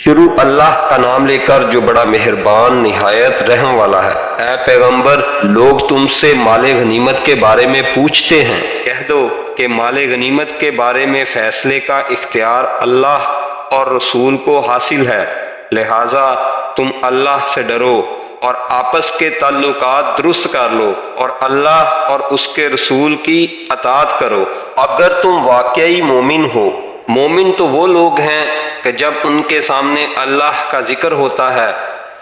شروع اللہ کا نام لے کر جو بڑا مہربان نہایت رحم والا ہے۔ اے پیغمبر، لوگ تم سے مال غنیمت کے بارے میں پوچھتے ہیں، کہہ دو کہ مال غنیمت کے بارے میں فیصلے کا اختیار اللہ اور رسول کو حاصل ہے، لہٰذا تم اللہ سے ڈرو اور آپس کے تعلقات درست کر لو اور اللہ اور اس کے رسول کی اطاعت کرو اگر تم واقعی مومن ہو۔ مومن تو وہ لوگ ہیں کہ جب ان کے سامنے اللہ کا ذکر ہوتا ہے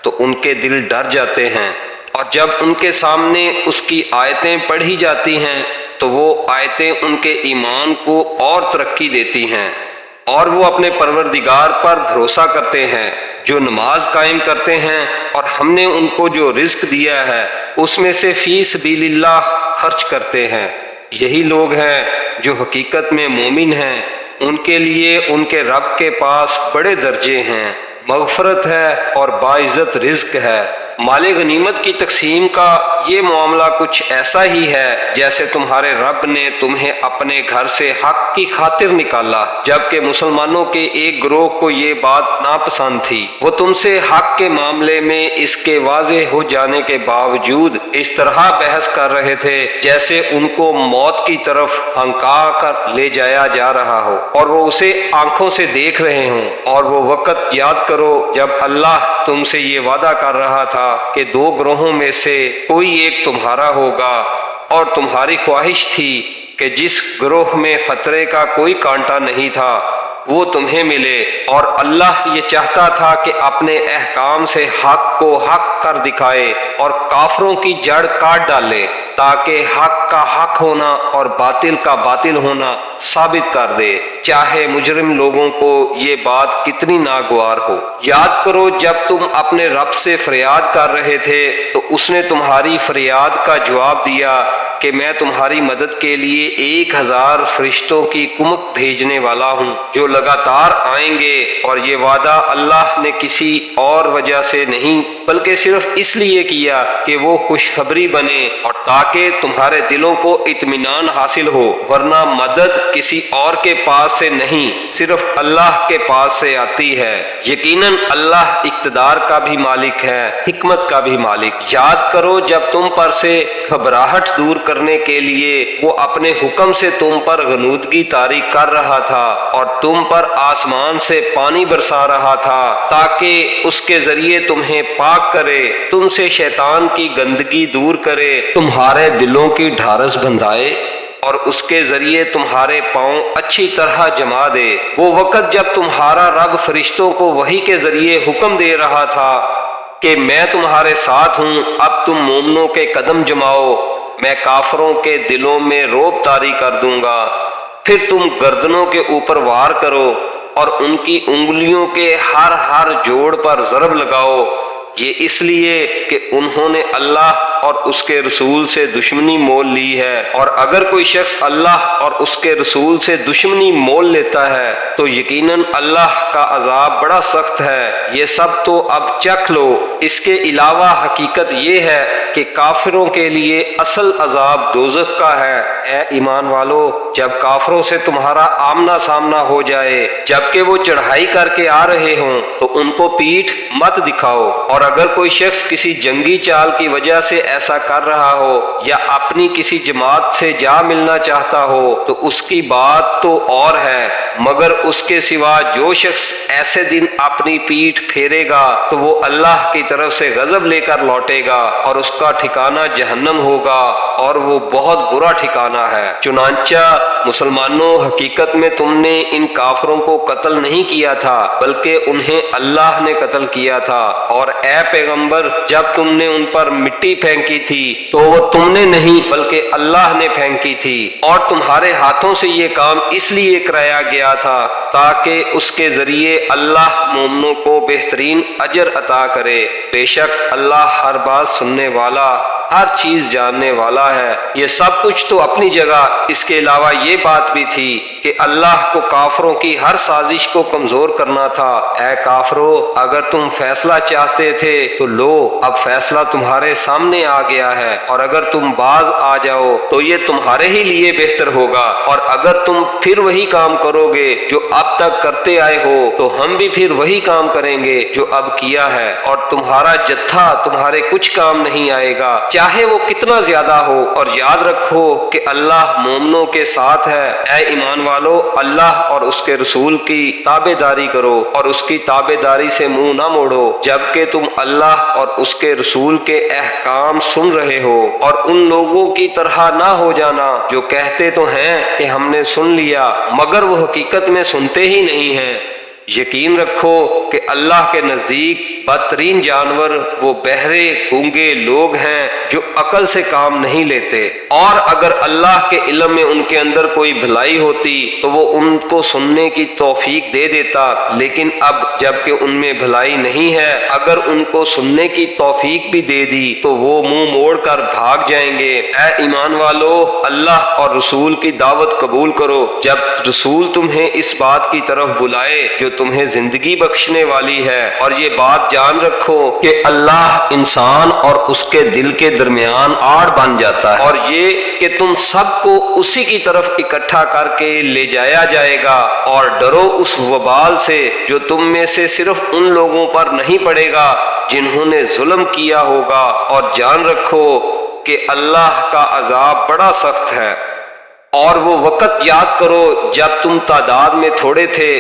تو ان کے دل ڈر جاتے ہیں، اور جب ان کے سامنے اس کی آیتیں پڑھی جاتی ہیں تو وہ آیتیں ان کے ایمان کو اور ترقی دیتی ہیں، اور وہ اپنے پروردگار پر بھروسہ کرتے ہیں، جو نماز قائم کرتے ہیں، اور ہم نے ان کو جو رزق دیا ہے اس میں سے فی سبیل اللہ خرچ کرتے ہیں۔ یہی لوگ ہیں جو حقیقت میں مومن ہیں، ان کے لیے ان کے رب کے پاس بڑے درجے ہیں، مغفرت ہے اور باعزت رزق ہے۔ مال غنیمت کی تقسیم کا یہ معاملہ کچھ ایسا ہی ہے جیسے تمہارے رب نے تمہیں اپنے گھر سے حق کی خاطر نکالا، جبکہ مسلمانوں کے ایک گروہ کو یہ بات ناپسند تھی۔ وہ تم سے حق کے معاملے میں اس کے واضح ہو جانے کے باوجود اس طرح بحث کر رہے تھے جیسے ان کو موت کی طرف ہنکا کر لے جایا جا رہا ہو اور وہ اسے آنکھوں سے دیکھ رہے ہوں۔ اور وہ وقت یاد کرو جب اللہ تم سے یہ وعدہ کر رہا تھا کہ دو گروہوں میں سے کوئی ایک تمہارا ہوگا، اور تمہاری خواہش تھی کہ جس گروہ میں خطرے کا کوئی کانٹا نہیں تھا وہ تمہیں ملے، اور اللہ یہ چاہتا تھا کہ اپنے احکام سے حق کو حق کر دکھائے اور کافروں کی جڑ کاٹ ڈالے، تاکہ حق کا حق ہونا اور باطل کا باطل ہونا ثابت کر دے، چاہے مجرم لوگوں کو یہ بات کتنی ناگوار ہو۔ یاد کرو جب تم اپنے رب سے فریاد کر رہے تھے تو اس نے تمہاری فریاد کا جواب دیا کہ میں تمہاری مدد کے لیے 1000 فرشتوں کی کمک بھیجنے والا ہوں جو لگاتار آئیں گے، اور یہ وعدہ اللہ نے کسی اور وجہ سے نہیں بلکہ صرف اس لیے کیا کہ وہ خوشخبری بنے اور تاکہ تمہارے دلوں کو اطمینان حاصل ہو، ورنہ مدد کسی اور کے پاس سے نہیں، صرف اللہ کے پاس سے آتی ہے۔ یقیناً اللہ اقتدار کا بھی مالک ہے، حکمت کا بھی مالک۔ یاد کرو جب تم پر سے گھبراہٹ دور کرنے کے لیے وہ اپنے حکم سے تم پر غنودگی طاری کر رہا تھا اور تم پر آسمان سے پانی برسا رہا تھا تاکہ اس کے ذریعے تمہیں پاک کرے، تم سے شیطان کی گندگی دور کرے، تمہارے دلوں کی ڈھارس بندھائے اور اس کے ذریعے تمہارے پاؤں اچھی طرح جما دے۔ وہ وقت جب تمہارا رب فرشتوں کو وحی کے ذریعے حکم دے رہا تھا کہ میں تمہارے ساتھ ہوں، اب تم مومنوں کے قدم جماؤ، میں کافروں کے دلوں میں رعب طاری کر دوں گا، پھر تم گردنوں کے اوپر وار کرو اور ان کی انگلیوں کے ہر جوڑ پر ضرب لگاؤ، یہ اس لیے کہ انہوں نے اللہ اور اس کے رسول سے دشمنی مول لی ہے، اور اگر کوئی شخص اللہ اور اس کے رسول سے دشمنی مول لیتا ہے تو یقیناً اللہ کا عذاب بڑا سخت ہے۔ یہ سب تو اب چکھ لو۔ اس کے علاوہ حقیقت یہ ہے کہ کافروں کے لیے اصل عذاب دوزخ کا ہے۔ اے ایمان والو، جب کافروں سے تمہارا آمنا سامنا ہو جائے جبکہ وہ چڑھائی کر کے آ رہے ہوں تو ان کو پیٹھ مت دکھاؤ، اور اگر کوئی شخص کسی جنگی چال کی وجہ سے ایسا کر رہا ہو یا اپنی کسی جماعت سے جا ملنا چاہتا ہو تو اس کی بات تو اور ہے، مگر اس کے سوا جو شخص ایسے دن اپنی پیٹھ پھیرے گا تو وہ اللہ کی طرف سے غضب لے کر لوٹے گا اور اس کا ٹھکانہ جہنم ہوگا، اور وہ بہت برا ٹھکانہ ہے۔ چنانچہ مسلمانوں، حقیقت میں تم نے ان کافروں کو قتل نہیں کیا تھا بلکہ انہیں اللہ نے قتل کیا تھا، اور اے پیغمبر جب تم نے ان پر مٹی پھینکی تھی تو وہ تم نے نہیں بلکہ اللہ نے پھینکی تھی، اور تمہارے ہاتھوں سے یہ کام اس لیے کرایا گیا تھا تاکہ اس کے ذریعے اللہ مومنوں کو بہترین اجر عطا کرے۔ بے شک اللہ ہر بات سننے والا، ہر چیز جاننے والا ہے۔ یہ سب کچھ تو اپنی جگہ، اس کے علاوہ یہ بات بھی تھی کہ اللہ کو کافروں کی ہر سازش کو کمزور کرنا تھا۔ اے کافرو، اگر تم فیصلہ چاہتے تھے تو لو، اب فیصلہ تمہارے سامنے آ گیا ہے، اور اگر تم باز آ جاؤ تو یہ تمہارے ہی لیے بہتر ہوگا، اور اگر تم پھر وہی کام کرو گے جو اب تک کرتے آئے ہو تو ہم بھی پھر وہی کام کریں گے جو اب کیا ہے، اور تمہارا جتھا تمہارے کچھ کام نہیں آئے گا، چاہے وہ کتنا زیادہ ہو۔ اور یاد رکھو کہ اللہ مومنوں کے ساتھ ہے۔ اے ایمان والو، اللہ اور اس کے رسول کی تابع داری کرو اور اس کی تابع داری سے منہ نہ موڑو جبکہ تم اللہ اور اس کے رسول کے احکام سن رہے ہو، اور ان لوگوں کی طرح نہ ہو جانا جو کہتے تو ہیں کہ ہم نے سن لیا مگر وہ حقیقت میں سنتے ہی نہیں ہیں۔ یقین رکھو کہ اللہ کے نزدیک بدترین جانور وہ بہرے گونگے لوگ ہیں جو عقل سے کام نہیں لیتے، اور اگر اللہ کے علم میں ان کے اندر کوئی بھلائی ہوتی تو وہ ان کو سننے کی توفیق دے دیتا، لیکن اب جب کہ ان میں بھلائی نہیں ہے، اگر ان کو سننے کی توفیق بھی دے دی تو وہ منہ موڑ کر بھاگ جائیں گے۔ اے ایمان والو، اللہ اور رسول کی دعوت قبول کرو جب رسول تمہیں اس بات کی طرف بلائے جو تمہیں زندگی بخشنے والی ہے، اور یہ بات جان رکھو کہ اللہ انسان اور اس کے دل کے درمیان آڑ بن جاتا ہے، اور یہ کہ تم سب کو اسی کی طرف اکٹھا کر کے لے جایا جائے گا، اور ڈرو اس وبال سے جو تم میں سے صرف ان لوگوں پر نہیں پڑے گا جنہوں نے ظلم کیا ہوگا، اور جان رکھو کہ اللہ کا عذاب بڑا سخت ہے۔ اور وہ وقت یاد کرو جب تم تعداد میں تھوڑے تھے،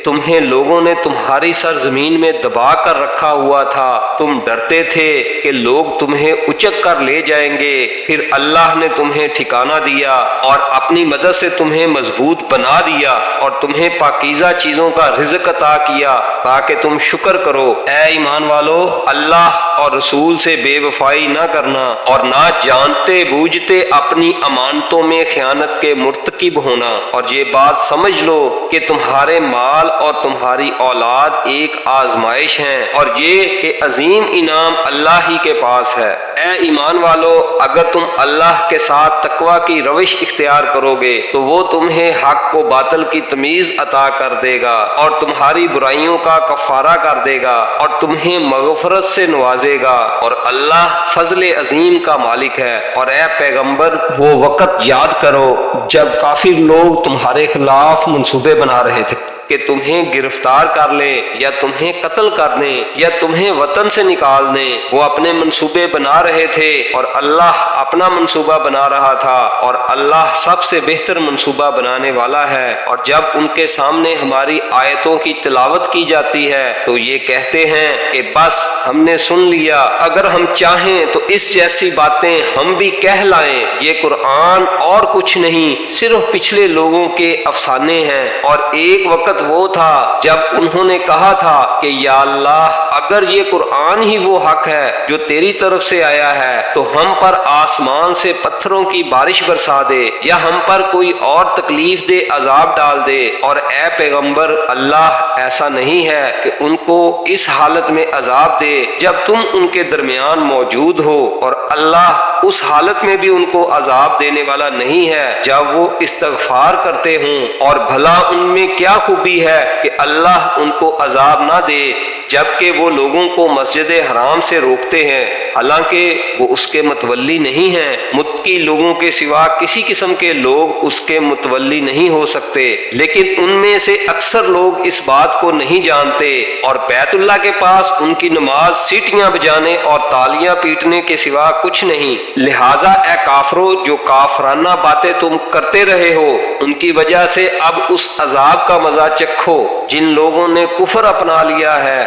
تمہیں لوگوں نے تمہاری سرزمین میں دبا کر رکھا ہوا تھا، تم ڈرتے تھے کہ لوگ تمہیں اچک کر لے جائیں گے، پھر اللہ نے تمہیں ٹھکانہ دیا اور اپنی مدد سے تمہیں مضبوط بنا دیا، اور تمہیں پاکیزہ چیزوں کا رزق عطا کیا تاکہ تم شکر کرو۔ اے ایمان والو، اللہ اور رسول سے بے وفائی نہ کرنا، اور نہ جانتے بوجھتے اپنی امانتوں میں خیانت کے مرتکب ہونا، اور یہ بات سمجھ لو کہ تمہارے مال اور تمہاری اولاد ایک آزمائش ہیں، اور یہ کہ عظیم انعام اللہ ہی کے پاس ہے۔ اے ایمان والو، اگر تم اللہ کے ساتھ تقوی کی روش اختیار کرو گے تو وہ تمہیں حق و باطل کی تمیز عطا کر دے گا، اور تمہاری برائیوں کا کفارہ کر دے گا، اور تمہیں مغفرت سے نوازے گا، اور اللہ فضل عظیم کا مالک ہے۔ اور اے پیغمبر، وہ وقت یاد کرو جب کافر لوگ تمہارے خلاف منصوبے بنا رہے تھے کہ تمہیں گرفتار کر لیں یا تمہیں قتل کر دیں یا تمہیں وطن سے نکال دیں۔ وہ اپنے منصوبے بنا رہے تھے اور اللہ اپنا منصوبہ بنا رہا تھا، اور اللہ سب سے بہتر منصوبہ بنانے والا ہے۔ اور جب ان کے سامنے ہماری آیتوں کی تلاوت کی جاتی ہے تو یہ کہتے ہیں کہ بس ہم نے سن لیا، اگر ہم چاہیں تو اس جیسی باتیں ہم بھی کہہ لائیں، یہ قرآن اور کچھ نہیں، صرف پچھلے لوگوں کے افسانے ہیں۔ اور ایک وقت وہ تھا جب انہوں نے کہا تھا کہ یا اللہ، اگر یہ قرآن ہی وہ حق ہے جو تیری طرف سے آیا ہے تو ہم پر آسمان سے پتھروں کی بارش برسا دے، یا ہم پر کوئی اور تکلیف دے عذاب ڈال دے۔ اور اے پیغمبر، اللہ ایسا نہیں ہے کہ ان کو اس حالت میں عذاب دے جب تم ان کے درمیان موجود ہو، اور اللہ اس حالت میں بھی ان کو عذاب دینے والا نہیں ہے جب وہ استغفار کرتے ہوں۔ اور بھلا ان میں کیا خوبی ہے کہ اللہ ان کو عذاب نہ دے جبکہ وہ لوگوں کو مسجد حرام سے روکتے ہیں، حالانکہ وہ اس کے متولی نہیں ہیں۔ متقی لوگوں کے سوا کسی قسم کے لوگ اس کے متولی نہیں ہو سکتے، لیکن ان میں سے اکثر لوگ اس بات کو نہیں جانتے، اور بیت اللہ کے پاس ان کی نماز سیٹیاں بجانے اور تالیاں پیٹنے کے سوا کچھ نہیں۔ لہٰذا اے کافرو، جو کافرانہ باتیں تم کرتے رہے ہو ان کی وجہ سے اب اس عذاب کا مزہ چکھو۔ جن لوگوں نے کفر اپنا لیا ہے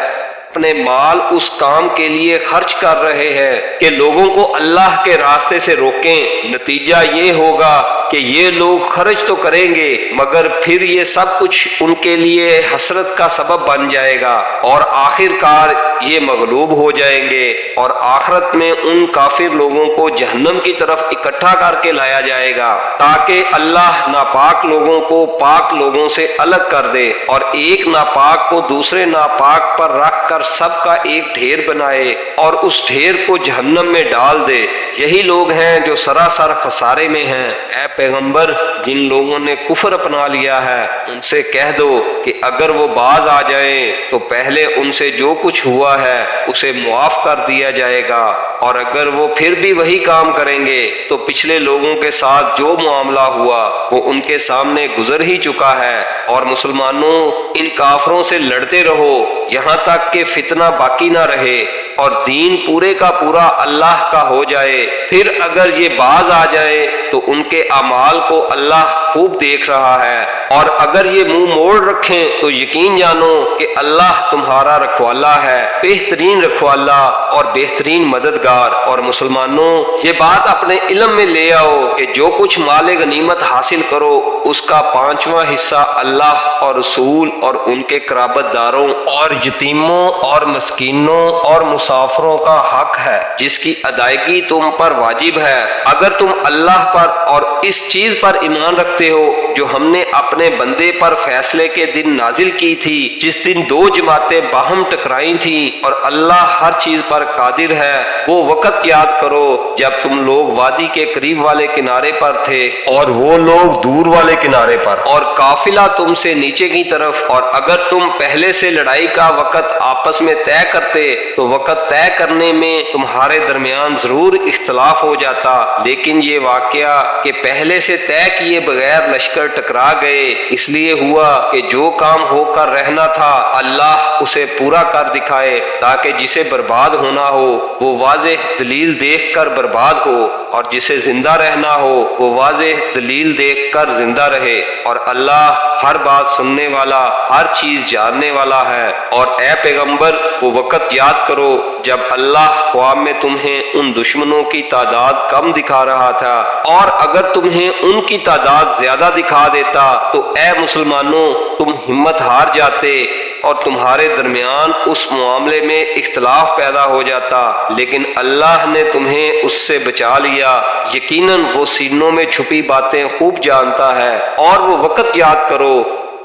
اپنے مال اس کام کے لیے خرچ کر رہے ہیں کہ لوگوں کو اللہ کے راستے سے روکیں، نتیجہ یہ ہوگا کہ یہ لوگ خرچ تو کریں گے مگر پھر یہ سب کچھ ان کے لیے حسرت کا سبب بن جائے گا، اور آخر کار یہ مغلوب ہو جائیں گے اور آخرت میں ان کافر لوگوں کو جہنم کی طرف اکٹھا کر کے لایا جائے گا تاکہ اللہ ناپاک لوگوں کو پاک لوگوں سے الگ کر دے اور ایک ناپاک کو دوسرے ناپاک پر رکھ کر سب کا ایک ڈھیر بنائے اور اس ڈھیر کو جہنم میں ڈال دے۔ یہی لوگ ہیں جو سراسر خسارے میں ہیں۔ اے پیغمبر، جن لوگوں نے کفر اپنا لیا ہے ان سے کہہ دو کہ اگر وہ باز آ جائیں تو پہلے ان سے جو کچھ ہوا ہے اسے معاف کر دیا جائے گا، اور اگر وہ پھر بھی وہی کام کریں گے تو پچھلے لوگوں کے ساتھ جو معاملہ ہوا وہ ان کے سامنے گزر ہی چکا ہے۔ اور مسلمانوں، ان کافروں سے لڑتے رہو یہاں تک کہ فتنہ باقی نہ رہے اور دین پورے کا پورا اللہ کا ہو جائے۔ پھر اگر یہ باز آ جائے تو ان کے اعمال کو اللہ خوب دیکھ رہا ہے، اور اگر یہ منہ موڑ رکھیں تو یقین جانو کہ اللہ تمہارا رکھوالا ہے، بہترین رکھوالا اور بہترین مددگار۔ اور مسلمانوں، یہ بات اپنے علم میں لے آؤ کہ جو کچھ مال غنیمت حاصل کرو اس کا 5واں حصہ اللہ اور رسول اور ان کے قرابت داروں اور یتیموں اور مسکینوں اور مسافروں کا حق ہے جس کی ادائیگی تم پر واجب ہے۔ اگر تم اللہ پر اور اس چیز پر ایمان رکھتے ہو جو ہم نے اپنے بندے پر فیصلے کے دن نازل کی تھی، جس دن دو جماعتیں باہم ٹکرائی تھیں، اور اللہ ہر چیز پر قادر ہے، وہ وقت یاد کرو جب تم لوگ وادی کے قریب والے کنارے پر تھے اور وہ لوگ دور والے کنارے پر، اور قافلہ تم سے نیچے کی طرف، اور اگر تم پہلے سے لڑائی کا وقت آپس میں طے کرتے تو وقت طے کرنے میں تمہارے درمیان ضرور اختلاف ہو جاتا، لیکن یہ واقعہ کہ پہلے سے طے کیے بغیر لشکر ٹکرا گئے اس لیے ہوا کہ جو کام ہو کر رہنا تھا اللہ اسے پورا کر دکھائے تاکہ جسے برباد ہونا ہو وہ واضح دلیل دیکھ کر برباد ہو، اور جسے زندہ رہنا ہو وہ واضح دلیل دیکھ کر زندہ رہے، اور اللہ ہر بات سننے والا ہر چیز جاننے والا ہے۔ اور اے پیغمبر، وہ وقت یاد کرو جب اللہ قوم میں تمہیں ان دشمنوں کی تعداد کم دکھا رہا تھا، اور اگر تمہیں ان کی تعداد زیادہ دکھا دیتا تو اے مسلمانوں تم ہمت ہار جاتے اور تمہارے درمیان اس معاملے میں اختلاف پیدا ہو جاتا، لیکن اللہ نے تمہیں اس سے بچا لیا، یقیناً وہ سینوں میں چھپی باتیں خوب جانتا ہے۔ اور وہ وقت یاد کرو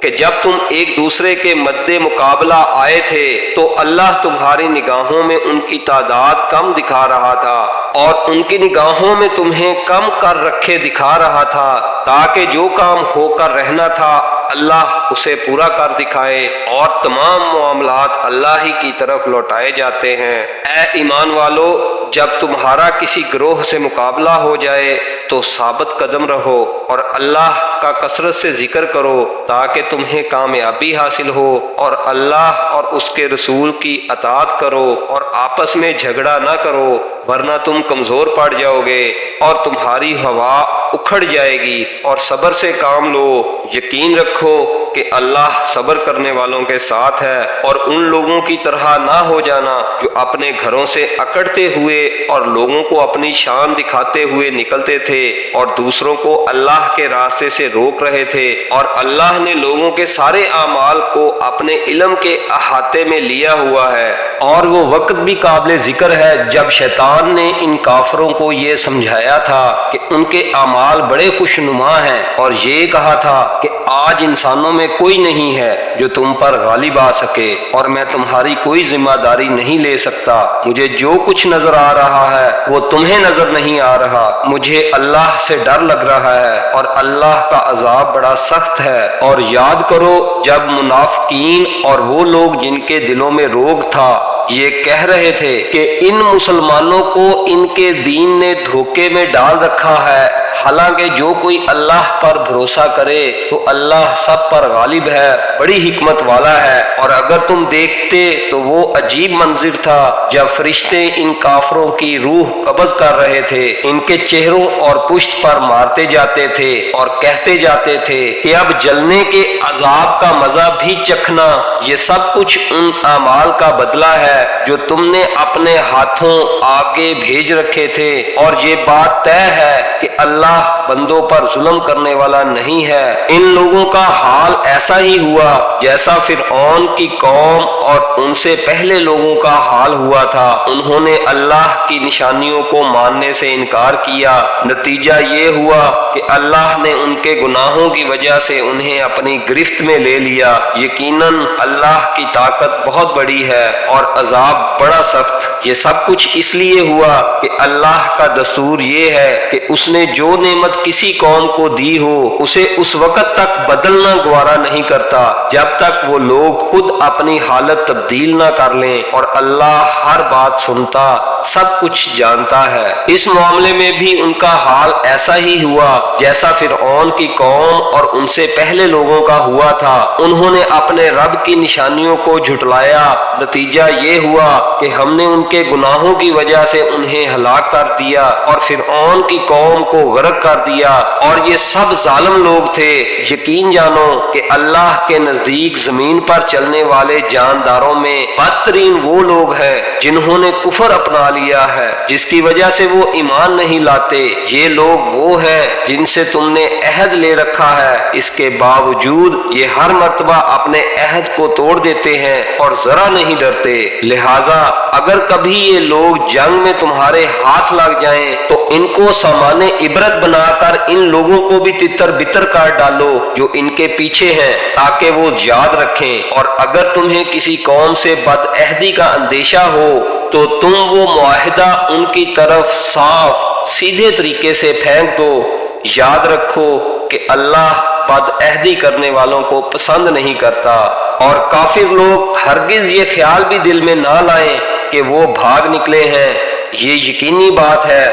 کہ جب تم ایک دوسرے کے مد مقابلہ آئے تھے تو اللہ تمہاری نگاہوں میں ان کی تعداد کم دکھا رہا تھا اور ان کی نگاہوں میں تمہیں کم کر رکھے دکھا رہا تھا تاکہ جو کام ہو کر رہنا تھا اللہ اسے پورا کر دکھائے، اور تمام معاملات اللہ ہی کی طرف لوٹائے جاتے ہیں۔ اے ایمان والو، جب تمہارا کسی گروہ سے مقابلہ ہو جائے تو ثابت قدم رہو اور اللہ کا کثرت سے ذکر کرو تاکہ تمہیں کامیابی حاصل ہو، اور اللہ اور اس کے رسول کی اطاعت کرو اور آپس میں جھگڑا نہ کرو ورنہ تم کمزور پڑ جاؤ گے اور تمہاری ہوا اکھڑ جائے گی، اور صبر سے کام لو، یقین رکھو کہ اللہ صبر کرنے والوں کے ساتھ ہے، اور ان لوگوں کی طرح نہ ہو جانا جو اپنے گھروں سے اکڑتے ہوئے اور لوگوں کو اپنی شان دکھاتے ہوئے نکلتے تھے اور دوسروں کو اللہ کے راستے سے روک رہے تھے، اور اللہ نے لوگوں کے سارے اعمال کو اپنے علم کے احاطے میں لیا ہوا ہے۔ اور وہ وقت بھی قابل ذکر ہے جب شیطان نے ان کافروں کو یہ سمجھایا تھا کہ ان کے اعمال بڑے خوشنما ہیں، اور یہ کہا تھا کہ آج انسانوں میں کوئی نہیں ہے جو تم پر غالب آ سکے، اور میں تمہاری کوئی ذمہ داری نہیں لے سکتا، مجھے جو کچھ نظر آ رہا ہے وہ تمہیں نظر نہیں آ رہا، مجھے اللہ سے ڈر لگ رہا ہے اور اللہ کا عذاب بڑا سخت ہے۔ اور یاد کرو جب منافقین اور وہ لوگ جن کے دلوں میں روگ تھا یہ کہہ رہے تھے کہ ان مسلمانوں کو ان کے دین نے دھوکے میں ڈال رکھا ہے، حالانکہ جو کوئی اللہ پر بھروسہ کرے تو اللہ سب پر غالب ہے، بڑی حکمت والا ہے۔ اور اگر تم دیکھتے تو وہ عجیب منظر تھا جب فرشتے ان کافروں کی روح قبض کر رہے تھے، ان کے چہروں اور پشت پر مارتے جاتے تھے اور کہتے جاتے تھے کہ اب جلنے کے عذاب کا مزہ بھی چکھنا، یہ سب کچھ ان اعمال کا بدلہ ہے جو تم نے اپنے ہاتھوں آگے بھیج رکھے تھے، اور یہ بات طے ہے کہ اللہ بندوں پر ظلم کرنے والا نہیں ہے۔ ان لوگوں کا حال ایسا ہی ہوا جیسا فرعون کی قوم اور ان سے سے پہلے لوگوں کا حال ہوا تھا، انہوں نے اللہ کی نشانیوں کو ماننے سے انکار کیا، نتیجہ یہ ہوا کہ اللہ نے ان کے گناہوں کی وجہ سے انہیں اپنی گرفت میں لے لیا۔ یقیناً اللہ کی طاقت بہت بڑی ہے اور عذاب بڑا سخت۔ یہ سب کچھ اس لیے ہوا کہ اللہ کا دستور یہ ہے کہ اس نے جو نعمت کسی قوم کو دی ہو اسے اس وقت تک بدلنا گوارا نہیں کرتا جب تک وہ لوگ خود اپنی حالت تبدیل نہ کر لیں، اور اللہ ہر بات سنتا، سب کچھ جانتا ہے۔ اس معاملے میں بھی ان کا حال ایسا ہی ہوا جیسا فرعون کی قوم اور ان سے پہلے لوگوں کا ہوا تھا، انہوں نے اپنے رب کی نشانیوں کو جھٹلایا، نتیجہ یہ ہوا کہ ہم نے ان کے گناہوں کی وجہ سے انہیں ہلاک کر دیا اور فرعون کی قوم کو غرق کر دیا، اور یہ سب ظالم لوگ تھے۔ یقین جانو کہ اللہ کے نزدیک زمین پر چلنے والے جانداروں میں بدترین وہ لوگ ہیں جنہوں نے کفر اپنا لیا ہے، جس کی وجہ سے وہ ایمان نہیں لاتے۔ یہ لوگ وہ ہیں جن سے تم نے عہد لے رکھا ہے، اس کے باوجود یہ ہر مرتبہ اپنے عہد کو توڑ دیتے ہیں اور ذرا نہیں ڈرتے۔ لہٰذا اگر کبھی یہ لوگ جنگ میں تمہارے ہاتھ لگ جائیں تو ان کو سامان عبرت بنا کر ان لوگوں کو بھی تتر بتر کر ڈالو جو ان کے پیچھے ہیں، تاکہ وہ یاد رکھیں۔ اور اگر تمہیں کسی قوم سے بد عہدی کا اندیشہ ہو تو تم وہ معاہدہ ان کی طرف صاف سیدھے طریقے سے پھینک دو۔ یاد رکھو کہ اللہ بد عہدی کرنے والوں کو پسند نہیں کرتا، اور کافر لوگ ہرگز یہ خیال بھی دل میں نہ لائیں کہ وہ بھاگ نکلے ہیں۔ یہ یقینی بات ہے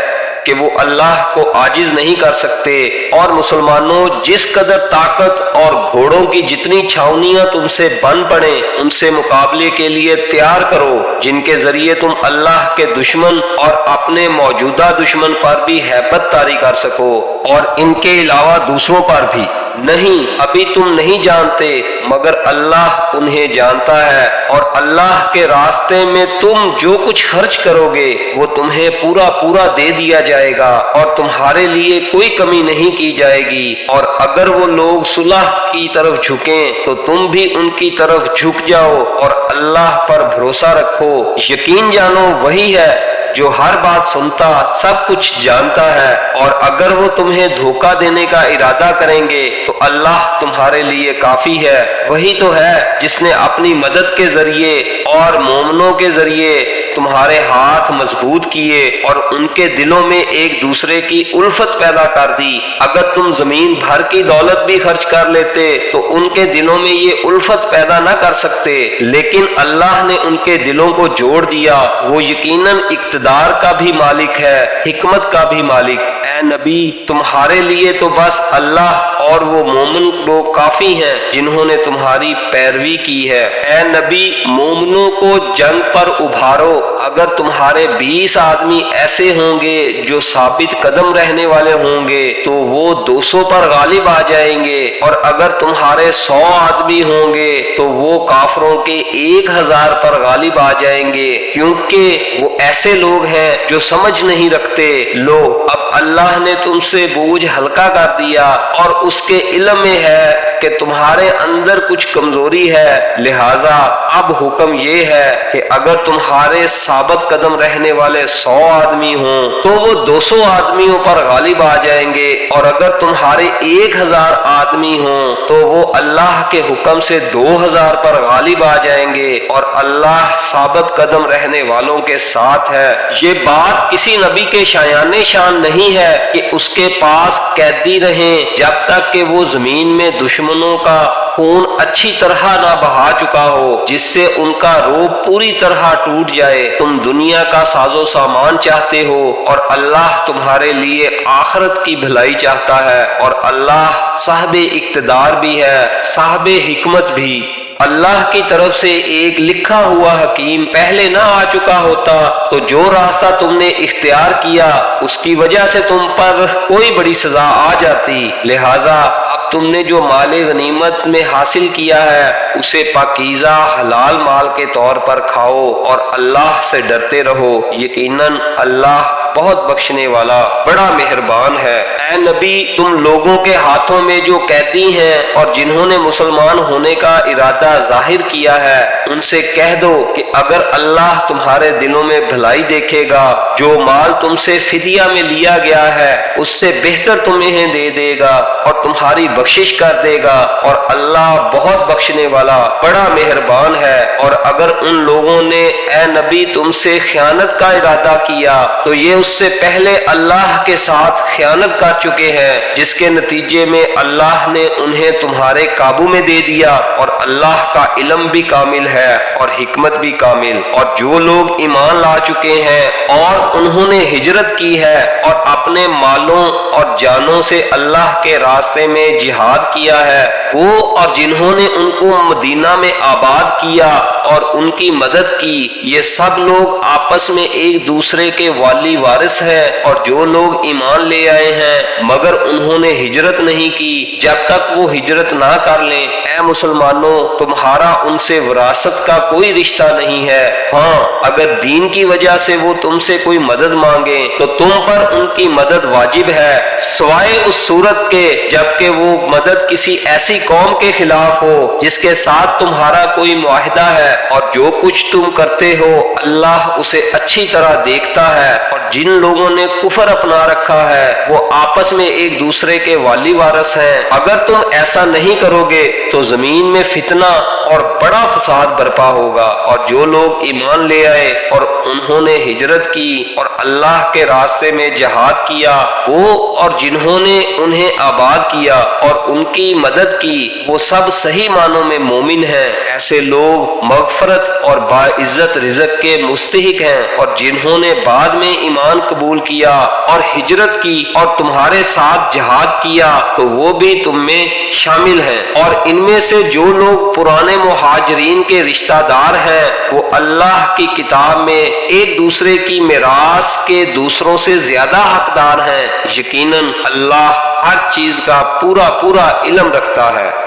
کہ وہ اللہ کو عاجز نہیں کر سکتے۔ اور مسلمانوں، جس قدر طاقت اور گھوڑوں کی جتنی چھاؤنیاں تم سے بن پڑیں ان سے مقابلے کے لیے تیار کرو، جن کے ذریعے تم اللہ کے دشمن اور اپنے موجودہ دشمن پر بھی ہیبت طاری کر سکو، اور ان کے علاوہ دوسروں پر بھی۔ نہیں، ابھی تم نہیں جانتے مگر اللہ انہیں جانتا ہے، اور اللہ کے راستے میں تم جو کچھ خرچ کرو گے وہ تمہیں پورا پورا دے دیا جائے گا، اور تمہارے لیے کوئی کمی نہیں کی جائے گی۔ اور اگر وہ لوگ صلح کی طرف جھکیں تو تم بھی ان کی طرف جھک جاؤ، اور اللہ پر بھروسہ رکھو۔ یقین جانو وہی ہے جو ہر بات سنتا، سب کچھ جانتا ہے۔ اور اگر وہ تمہیں دھوکہ دینے کا ارادہ کریں گے تو اللہ تمہارے لیے کافی ہے۔ وہی تو ہے جس نے اپنی مدد کے ذریعے اور مومنوں کے ذریعے تمہارے ہاتھ مضبوط کیے اور ان کے دلوں میں ایک دوسرے کی الفت پیدا کر دی۔ اگر تم زمین بھر کی دولت بھی خرچ کر لیتے تو ان کے دلوں میں یہ الفت پیدا نہ کر سکتے، لیکن اللہ نے ان کے دلوں کو جوڑ دیا۔ وہ یقیناً اقتدار کا بھی مالک ہے، حکمت کا بھی مالک۔ اے نبی، تمہارے لیے تو بس اللہ اور وہ مومن لوگ کافی ہیں جنہوں نے تمہاری پیروی کی ہے۔ اے نبی، مومنوں کو جنگ پر ابھارو۔ اگر تمہارے 20 آدمی ایسے ہوں گے جو ثابت قدم رہنے والے ہوں گے تو وہ 200 پر غالب آ جائیں گے، اور اگر تمہارے 100 آدمی ہوں گے تو وہ کافروں کے 1000 پر غالب آ جائیں گے، کیونکہ وہ ایسے لوگ ہیں جو سمجھ نہیں رکھتے۔ لو، اب اللہ نے تم سے بوجھ ہلکا کر دیا اور اس کے علم میں ہے کہ تمہارے اندر کچھ کمزوری ہے، لہٰذا اب حکم یہ ہے کہ اگر تمہارے ثابت قدم رہنے والے 100 آدمی ہوں تو وہ 200 آدمیوں پر غالب آ جائیں گے، اور اگر تمہارے 1000 آدمی ہوں تو وہ اللہ کے حکم سے 2000 پر غالب آ جائیں گے، اور اللہ ثابت قدم رہنے والوں کے ساتھ ہے۔ یہ بات کسی نبی کے شایان شان نہیں ہے کہ اس کے پاس قیدی رہیں جب تک کہ وہ زمین میں دشمنوں کا خون اچھی طرح نہ بہا چکا ہو، جس سے ان کا روب پوری طرح ٹوٹ جائے۔ تم دنیا کا ساز و سامان چاہتے ہو اور اللہ تمہارے لیے آخرت کی بھلائی چاہتا ہے، اور اللہ صاحب اقتدار بھی ہے، صاحب حکمت بھی۔ اللہ کی طرف سے ایک لکھا ہوا حکیم پہلے نہ آ چکا ہوتا تو جو راستہ تم نے اختیار کیا اس کی وجہ سے تم پر کوئی بڑی سزا آ جاتی، لہٰذا اب تم نے جو مال غنیمت میں حاصل کیا ہے اسے پاکیزہ حلال مال کے طور پر کھاؤ اور اللہ سے ڈرتے رہو۔ یقیناً اللہ بہت بخشنے والا بڑا مہربان ہے۔ اے نبی، تم لوگوں کے ہاتھوں میں جو قیدی ہیں اور جنہوں نے مسلمان ہونے کا ارادہ ظاہر کیا ہے ان سے کہہ دو کہ اگر اللہ تمہارے دلوں میں بھلائی دیکھے گا، جو مال تم سے فدیہ میں لیا گیا ہے اس سے بہتر تمہیں دے دے گا اور تمہاری بخشش کر دے گا، اور اللہ بہت بخشنے والا بڑا مہربان ہے۔ اور اگر ان لوگوں نے اے نبی تم سے خیانت کا ارادہ کیا تو یہ اس سے پہلے اللہ کے ساتھ خیانت کر چکے ہیں، جس کے نتیجے میں اللہ نے انہیں تمہارے قابو میں دے دیا، اور اللہ کا علم بھی کامل ہے اور حکمت بھی کامل۔ اور جو لوگ ایمان لا چکے ہیں اور انہوں نے ہجرت کی ہے اور اپنے مالوں اور جانوں سے اللہ کے راستے میں جہاد کیا ہے، وہ اور جنہوں نے ان کو مدینہ میں آباد کیا اور ان کی مدد کی، یہ سب لوگ آپس میں ایک دوسرے کے والی وارث ہیں۔ اور جو لوگ ایمان لے آئے ہیں مگر انہوں نے ہجرت نہیں کی، جب تک وہ ہجرت نہ کر لیں، اے مسلمانوں تمہارا ان سے وراثت کا کوئی رشتہ نہیں ہے۔ ہاں، اگر دین کی وجہ سے وہ تم سے کوئی مدد مانگے تو تم پر ان کی مدد واجب ہے، سوائے اس صورت کے جبکہ وہ مدد کسی ایسی قوم کے خلاف ہو جس کے ساتھ تمہارا کوئی معاہدہ ہے، اور جو کچھ تم کرتے ہو اللہ اسے اچھی طرح دیکھتا ہے۔ اور جن لوگوں نے کفر اپنا رکھا ہے وہ آپس میں ایک دوسرے کے والی وارث ہیں، اگر تم ایسا نہیں کرو گے تو زمین میں فتنہ اور بڑا فساد برپا ہوگا۔ اور جو لوگ ایمان لے آئے اور انہوں نے ہجرت کی اور اللہ کے راستے میں جہاد کیا، وہ اور جنہوں نے انہیں آباد کیا اور ان کی مدد کی، وہ سب صحیح معنوں میں مومن ہیں۔ ایسے لوگ مغفرت اور باعزت رزق کے مستحق ہیں۔ اور جنہوں نے بعد میں ایمان قبول کیا اور ہجرت کی اور تمہارے ساتھ جہاد کیا تو وہ بھی تم میں شامل ہیں۔ اور ان میں سے جو لوگ پرانے مہاجرین کے رشتہ دار ہیں وہ اللہ کی کتاب میں ایک دوسرے کی میراث کے دوسروں سے زیادہ حقدار ہیں۔ یقیناً اللہ ہر چیز کا پورا علم رکھتا ہے۔